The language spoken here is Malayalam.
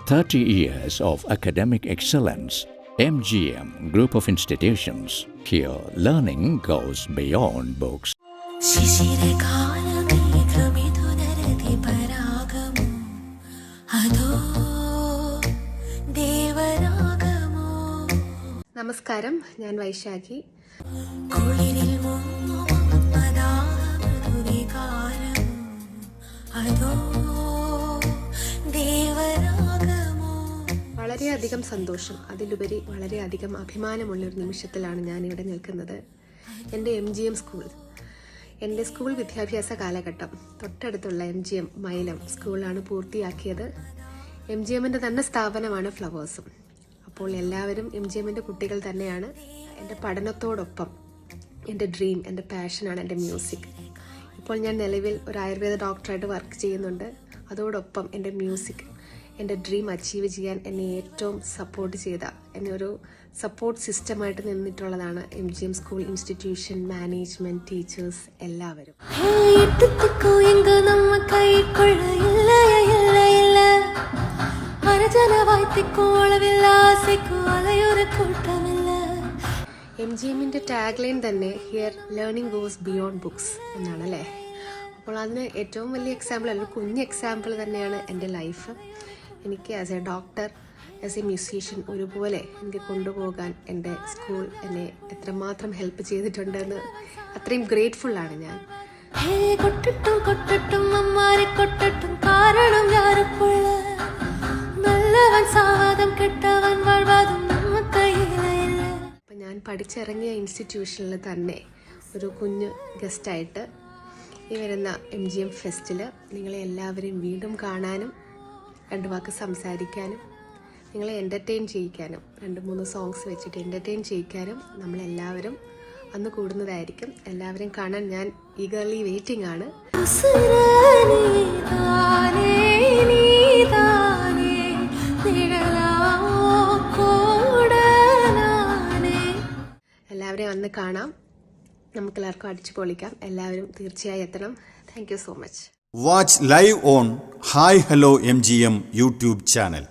30 years of academic excellence. MGM Group of Institutions. Here, learning goes beyond books. നമസ്കാരം, ഞാൻ വൈശാഖി. വളരെയധികം സന്തോഷം, അതിലുപരി വളരെയധികം അഭിമാനമുള്ളൊരു നിമിഷത്തിലാണ് ഞാനിവിടെ നിൽക്കുന്നത്. എൻ്റെ MGM സ്കൂൾ, എൻ്റെ സ്കൂൾ വിദ്യാഭ്യാസ കാലഘട്ടം തൊട്ടടുത്തുള്ള MGM മൈലം സ്കൂളാണ് പൂർത്തിയാക്കിയത്. MGMൻ്റെ തന്നെ സ്ഥാപനമാണ് ഫ്ലവേഴ്സും. അപ്പോൾ എല്ലാവരും MGMൻ്റെ കുട്ടികൾ തന്നെയാണ്. എൻ്റെ പഠനത്തോടൊപ്പം എൻ്റെ ഡ്രീം, എൻ്റെ പാഷനാണ് എൻ്റെ മ്യൂസിക്. ഇപ്പോൾ ഞാൻ നിലവിൽ ഒരു ആയുർവേദ ഡോക്ടറായിട്ട് വർക്ക് ചെയ്യുന്നുണ്ട്. അതോടൊപ്പം എൻ്റെ മ്യൂസിക്, എൻ്റെ ഡ്രീം അച്ചീവ് ചെയ്യാൻ എന്നെ ഏറ്റവും സപ്പോർട്ട് ചെയ്ത, എന്നെ ഒരു സപ്പോർട്ട് സിസ്റ്റമായിട്ട് നിന്നിട്ടുള്ളതാണ് MGM school institution, management, teachers എല്ലാവരും. MGMൻ്റെ ടാഗ് ലൈൻ തന്നെ here learning goes beyond books എന്നാണ് അല്ലേ. അപ്പോൾ അതിന് ഏറ്റവും വലിയ എക്സാമ്പിൾ, അല്ലെങ്കിൽ കുഞ്ഞ് എക്സാമ്പിൾ തന്നെയാണ് എൻ്റെ ലൈഫ്. എനിക്ക് as A doctor, as A musician ഒരുപോലെ എനിക്ക് കൊണ്ടുപോകാൻ എൻ്റെ സ്കൂൾ എന്നെ എത്രമാത്രം ഹെൽപ്പ് ചെയ്തിട്ടുണ്ടെന്ന് അത്രയും ഗ്രേറ്റ്ഫുള്ളാണ് ഞാൻ. അപ്പം ഞാൻ പഠിച്ചിറങ്ങിയ ഇൻസ്റ്റിറ്റ്യൂഷനിൽ തന്നെ ഒരു കുഞ്ഞ് ഗസ്റ്റായിട്ട് ഈ വരുന്ന MGM ഫെസ്റ്റിൽ നിങ്ങളെ എല്ലാവരെയും വീണ്ടും കാണാനും 2 വാക്ക് സംസാരിക്കാനും നിങ്ങളെ എൻ്റർടൈൻ ചെയ്യിക്കാനും 2-3 സോങ്സ് വെച്ചിട്ട് എൻ്റർടൈൻ ചെയ്യിക്കാനും നമ്മളെല്ലാവരും അന്ന് കൂടുന്നതായിരിക്കും. എല്ലാവരെയും കാണാൻ ഞാൻ ഈഗർലി വെയിറ്റിംഗ് ആണ്. എല്ലാവരെയും അന്ന് കാണാം. നമുക്കെല്ലാവർക്കും അടിച്ചു പൊളിക്കാം. എല്ലാവരും തീർച്ചയായും എത്തണം. Thank you so much. Watch live on Hi Hello MGM YouTube channel.